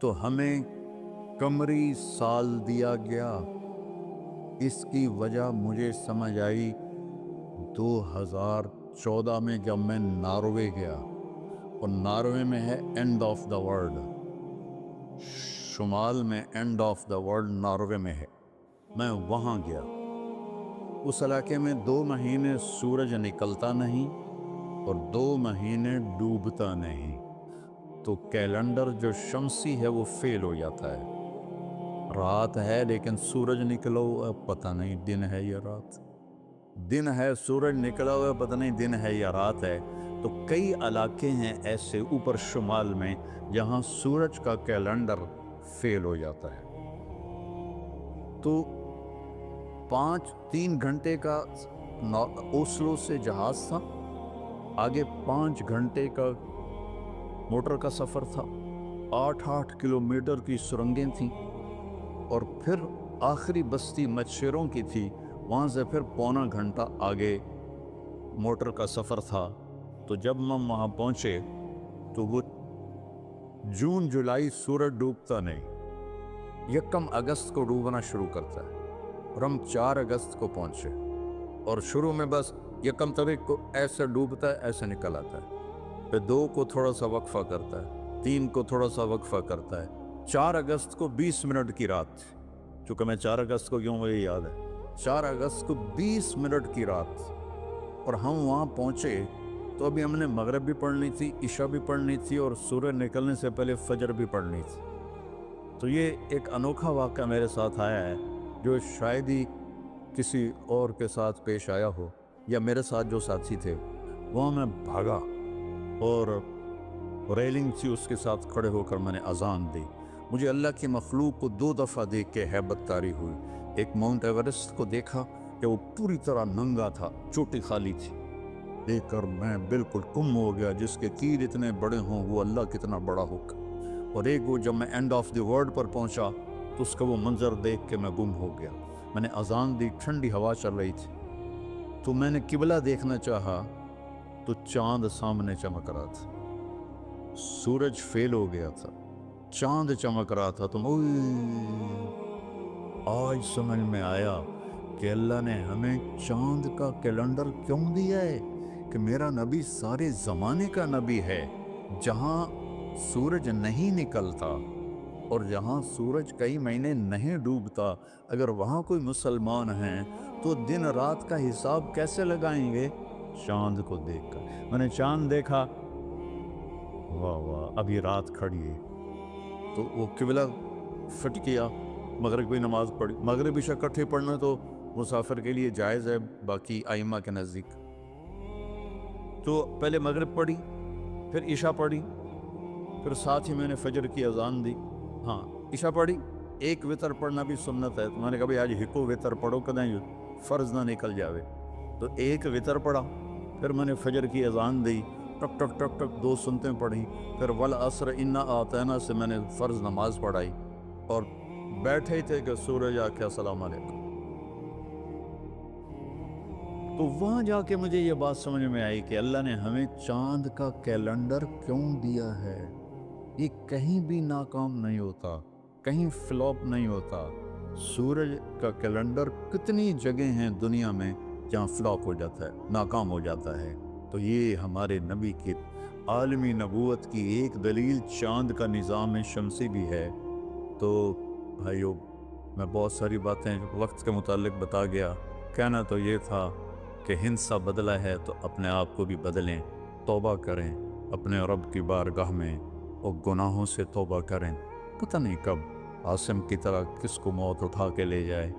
تو ہمیں قمری سال دیا گیا۔ اس کی وجہ مجھے سمجھ آئی 2014 میں جب میں ناروے گیا، اور ناروے میں ہے اینڈ آف دا ورلڈ، شمال میں and of the world Norway میں ہے۔ میں وہاں گیا، اس علاقے میں 2 مہینے سورج نکلتا نہیں اور 2 مہینے ڈوبتا نہیں، تو کیلنڈر جو شمسی ہے وہ فیل ہو جاتا ہے۔ رات ہے لیکن سورج نکلا ہوا پتہ نہیں دن ہے یا رات، دن ہے سورج نکلا ہوا پتہ نہیں دن ہے یا رات ہے۔ تو کئی علاقے ہیں ایسے اوپر شمال میں جہاں سورج کا کیلنڈر فیل ہو جاتا ہے۔ تو 3 گھنٹے کا اوسلو سے جہاز تھا، آگے 5 گھنٹے کا موٹر کا سفر تھا، 8 کلومیٹر کی سرنگیں تھیں، اور پھر آخری بستی مچھروں کی تھی، وہاں سے پھر 1.25 گھنٹہ آگے موٹر کا سفر تھا۔ تو جب ہم وہاں پہنچے تو وہ جون جولائی سورج ڈوبتا نہیں، 1 اگست کو ڈوبنا شروع کرتا ہے، اور ہم 4 اگست کو پہنچے، اور شروع میں بس 1 تاریخ کو ایسے ڈوبتا ہے ایسے نکل آتا ہے، پھر 2 کو تھوڑا سا وقفہ کرتا ہے، 3 کو تھوڑا سا وقفہ کرتا ہے، 4 اگست کو 20 منٹ کی رات تھی، چونکہ میں 4 اگست کو کیوں مجھے یاد ہے، 4 اگست کو 20 منٹ کی رات، اور ہم وہاں پہنچے تو ابھی ہم نے مغرب بھی پڑھنی تھی، عشاء بھی پڑھنی تھی، اور سورج نکلنے سے پہلے فجر بھی پڑھنی تھی۔ تو یہ ایک انوکھا واقعہ میرے ساتھ آیا ہے جو شاید ہی کسی اور کے ساتھ پیش آیا ہو، یا میرے ساتھ جو ساتھی تھے وہاں میں بھاگا، اور ریلنگ تھی اس کے ساتھ کھڑے ہو کر میں نے اذان دی۔ مجھے اللہ کی مخلوق کو 2 دفعہ دیکھ کے ہیبت طاری ہوئی۔ ایک ماؤنٹ ایورسٹ کو دیکھا کہ وہ پوری طرح ننگا تھا، چوٹی خالی تھی، دیکھ کر میں بالکل گم ہو گیا، جس کے تیر اتنے بڑے ہوں وہ اللہ کتنا بڑا ہوگا۔ اور ایک وہ جب میں اینڈ آف دی ورلڈ پر پہنچا تو اس کا وہ منظر دیکھ کے میں گم ہو گیا۔ میں نے اذان دی، ٹھنڈی ہوا چل رہی تھی، تو میں نے قبلہ دیکھنا چاہا تو چاند سامنے چمک رہا تھا، سورج فیل ہو گیا تھا، چاند چمک رہا تھا۔ تو آج سمجھ میں آیا کہ اللہ نے ہمیں چاند کا کیلنڈر کیوں دیا ہے، کہ میرا نبی سارے زمانے کا نبی ہے۔ جہاں سورج نہیں نکلتا اور جہاں سورج کئی مہینے نہیں ڈوبتا، اگر وہاں کوئی مسلمان ہیں تو دن رات کا حساب کیسے لگائیں گے؟ چاند کو دیکھ کر۔ میں نے چاند دیکھا، واہ واہ ابھی رات کھڑی ہے، تو وہ قبلہ فٹ کیا، مغرب کی نماز پڑھی۔ مغرب عشاء اکٹھے پڑھنا تو مسافر کے لیے جائز ہے باقی ائمہ کے نزدیک۔ تو پہلے مغرب پڑھی، پھر عشاء پڑھی، پھر ساتھ ہی میں نے فجر کی اذان دی۔ ہاں عشاء پڑھی، 1 وتر پڑھنا بھی سنت ہے، تو میں نے کہا بھائی آج ہکو وتر پڑھو کہ نہیں فرض نہ نکل جاوے، تو 1 وتر پڑھا۔ پھر میں نے فجر کی اذان دی، ٹک ٹک ٹک ٹک 2 سنتیں پڑھی، پھر والعصر انا اعطینا سے میں نے فرض نماز پڑھائی، اور بیٹھے ہی تھے کہ سورج آ کے السلام علیکم۔ تو وہاں جا کے مجھے یہ بات سمجھ میں آئی کہ اللہ نے ہمیں چاند کا کیلنڈر کیوں دیا ہے۔ یہ کہیں بھی ناکام نہیں ہوتا، کہیں فلاپ نہیں ہوتا۔ سورج کا کیلنڈر کتنی جگہ ہیں دنیا میں جہاں فلاپ ہو جاتا ہے، ناکام ہو جاتا ہے۔ تو یہ ہمارے نبی کی عالمی نبوت کی ایک دلیل چاند کا نظام شمسی بھی ہے۔ تو بھائیو، میں بہت ساری باتیں وقت کے متعلق بتا گیا، کہنا تو یہ تھا کہ ہندسہ بدلا ہے تو اپنے آپ کو بھی بدلیں، توبہ کریں اپنے رب کی بارگاہ میں، اور گناہوں سے توبہ کریں، پتہ نہیں کب عاصم کی طرح کس کو موت اٹھا کے لے جائے۔